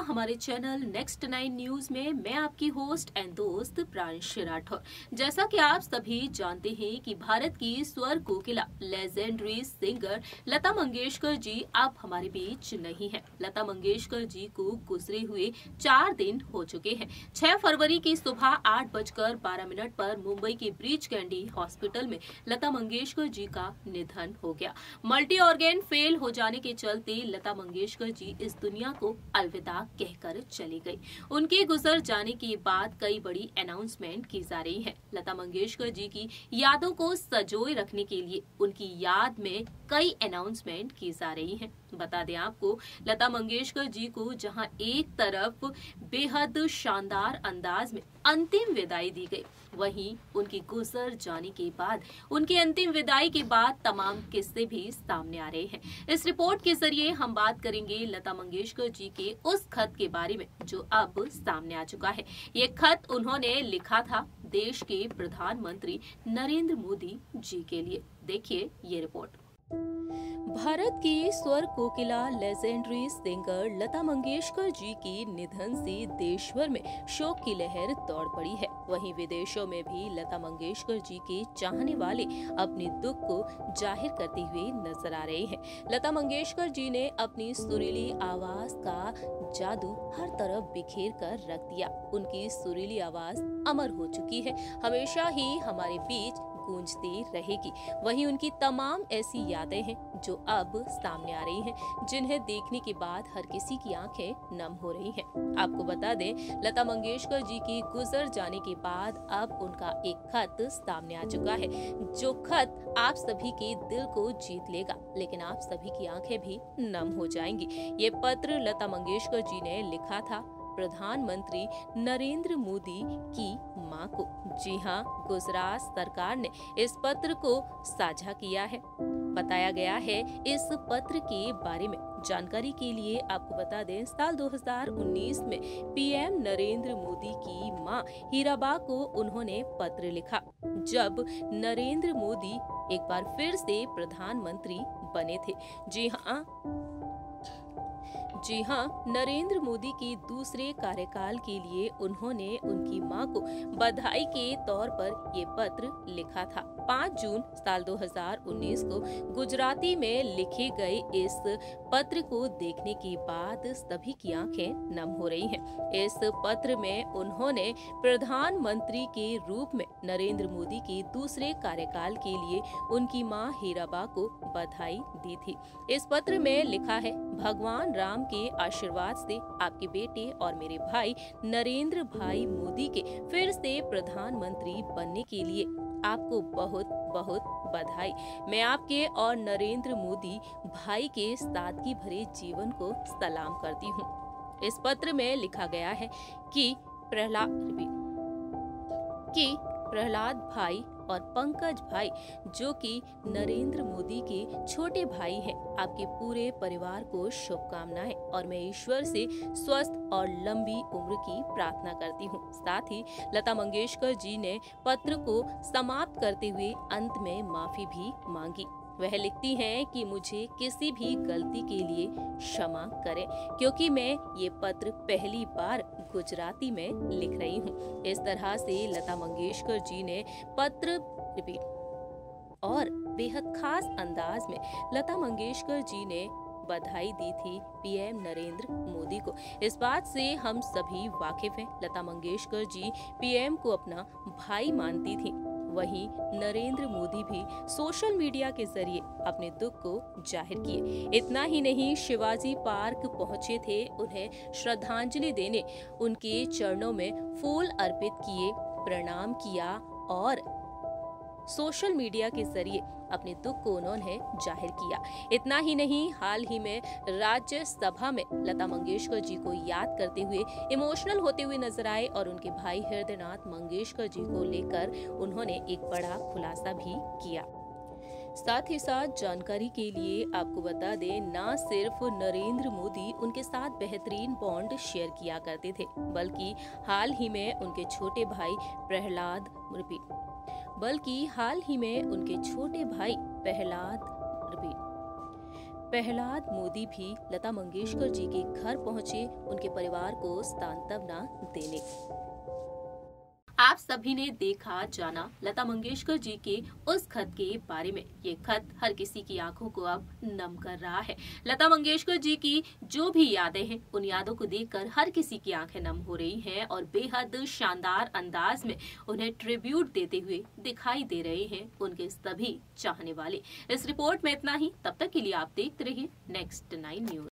हमारे channel next 9 news में। मैं आपकी होस्ट एंड दोस्त प्रांशु राठौर। जैसा कि आप सभी जानते हैं कि भारत की स्वर कोकिला लेजेंडरी सिंगर लता मंगेशकर जी अब हमारे बीच नहीं है। लता मंगेशकर जी को गुजरे हुए 4 दिन हो चुके हैं। 6 फरवरी की सुबह 8:12 पर मुंबई के ब्रीच कैंडी हॉस्पिटल में लता मंगेशकर जी का निधन हो गया। मल्टी ऑर्गेन फेल हो जाने के चलते लता मंगेशकर जी इस दुनिया को अलविदा कहकर चली गई। उनके गुजर जाने के बाद कई बड़ी अनाउंसमेंट की जा रही है। लता मंगेशकर जी की यादों को सजोए रखने के लिए उनकी याद में कई अनाउंसमेंट की जा रही हैं। बता दें आपको, लता मंगेशकर जी को जहां एक तरफ बेहद शानदार अंदाज में अंतिम विदाई दी गई, वहीं उनकी गुजर जाने के बाद उनकी अंतिम विदाई के बाद तमाम किस्से भी सामने आ रहे हैं। इस रिपोर्ट के जरिए हम बात करेंगे लता मंगेशकर जी के उस खत के बारे में जो अब सामने आ चुका है। ये खत उन्होंने लिखा था देश के प्रधानमंत्री नरेंद्र मोदी जी के लिए। देखिए ये रिपोर्ट। भारत की स्वर कोकिला लेजेंडरी सिंगर लता मंगेशकर जी की निधन से देश भर में शोक की लहर दौड़ पड़ी है। वहीं विदेशों में भी लता मंगेशकर जी के चाहने वाले अपने दुख को जाहिर करते हुए नजर आ रहे हैं। लता मंगेशकर जी ने अपनी सुरीली आवाज का जादू हर तरफ बिखेर कर रख दिया। उनकी सुरीली आवाज अमर हो चुकी है, हमेशा ही हमारे बीच गूंजती रहेगी। वहीं उनकी तमाम ऐसी यादें हैं जो अब सामने आ रही हैं, जिन्हें देखने के बाद हर किसी की आंखें नम हो रही हैं। आपको बता दें, लता मंगेशकर जी की गुजर जाने के बाद अब उनका एक खत सामने आ चुका है, जो खत आप सभी के दिल को जीत लेगा, लेकिन आप सभी की आंखें भी नम हो जाएंगी। ये पत्र लता मंगेशकर जी ने लिखा था प्रधानमंत्री नरेंद्र मोदी की मां को। जी हां, गुजरात सरकार ने इस पत्र को साझा किया है। बताया गया है इस पत्र के बारे में जानकारी के लिए आपको बता दें, साल 2019 में पीएम नरेंद्र मोदी की मां हीराबा को उन्होंने पत्र लिखा, जब नरेंद्र मोदी एक बार फिर से प्रधानमंत्री बने थे। जी हाँ, नरेंद्र मोदी के दूसरे कार्यकाल के लिए उन्होंने उनकी मां को बधाई के तौर पर ये पत्र लिखा था। 5 जून साल 2019 को गुजराती में लिखे गए इस पत्र को देखने के बाद सभी की आंखें नम हो रही हैं। इस पत्र में उन्होंने प्रधानमंत्री के रूप में नरेंद्र मोदी के दूसरे कार्यकाल के लिए उनकी मां हीराबा को बधाई दी थी। इस पत्र में लिखा है, भगवान राम के आशीर्वाद से आपके बेटे और मेरे भाई नरेंद्र भाई मोदी के फिर से प्रधानमंत्री बनने के लिए आपको बहुत बहुत बधाई। मैं आपके और नरेंद्र मोदी भाई के सादगी भरे जीवन को सलाम करती हूँ। इस पत्र में लिखा गया है कि प्रहलाद भाई और पंकज भाई, जो कि नरेंद्र मोदी के छोटे भाई हैं, आपके पूरे परिवार को शुभकामनाएं और मैं ईश्वर से स्वस्थ और लंबी उम्र की प्रार्थना करती हूँ। साथ ही लता मंगेशकर जी ने पत्र को समाप्त करते हुए अंत में माफी भी मांगी। वह लिखती हैं कि मुझे किसी भी गलती के लिए क्षमा करें, क्योंकि मैं ये पत्र पहली बार गुजराती में लिख रही हूँ। इस तरह से लता मंगेशकर जी ने पत्र और बेहद खास अंदाज में लता मंगेशकर जी ने बधाई दी थी पीएम नरेंद्र मोदी को। इस बात से हम सभी वाकिफ हैं। लता मंगेशकर जी पीएम को अपना भाई मानती थी। वहीं नरेंद्र मोदी भी सोशल मीडिया के जरिए अपने दुख को जाहिर किए। इतना ही नहीं, शिवाजी पार्क पहुंचे थे उन्हें श्रद्धांजलि देने, उनके चरणों में फूल अर्पित किए, प्रणाम किया और सोशल मीडिया के जरिए अपने दुख को उन्होंने जाहिर किया। इतना ही नहीं, हाल ही में राज्यसभा में लता मंगेशकर जी को याद करते हुए इमोशनल होते हुए नजर आए और उनके भाई हृदयनाथ मंगेशकर जी को लेकर उन्होंने एक बड़ा खुलासा भी किया। साथ ही साथ जानकारी के लिए आपको बता दें, ना सिर्फ नरेंद्र मोदी उनके साथ बेहतरीन बॉन्ड शेयर किया करते थे, बल्कि हाल ही में उनके छोटे भाई प्रहलाद प्रहलाद मोदी भी लता मंगेशकर जी के घर पहुंचे उनके परिवार को सांत्वना देने। आप सभी ने देखा जाना लता मंगेशकर जी के उस खत के बारे में। ये खत हर किसी की आंखों को अब नम कर रहा है। लता मंगेशकर जी की जो भी यादें हैं, उन यादों को देखकर हर किसी की आंखें नम हो रही हैं और बेहद शानदार अंदाज में उन्हें ट्रिब्यूट देते हुए दिखाई दे रहे हैं उनके सभी चाहने वाले। इस रिपोर्ट में इतना ही। तब तक के लिए आप देखते रहिए Next 9 न्यूज।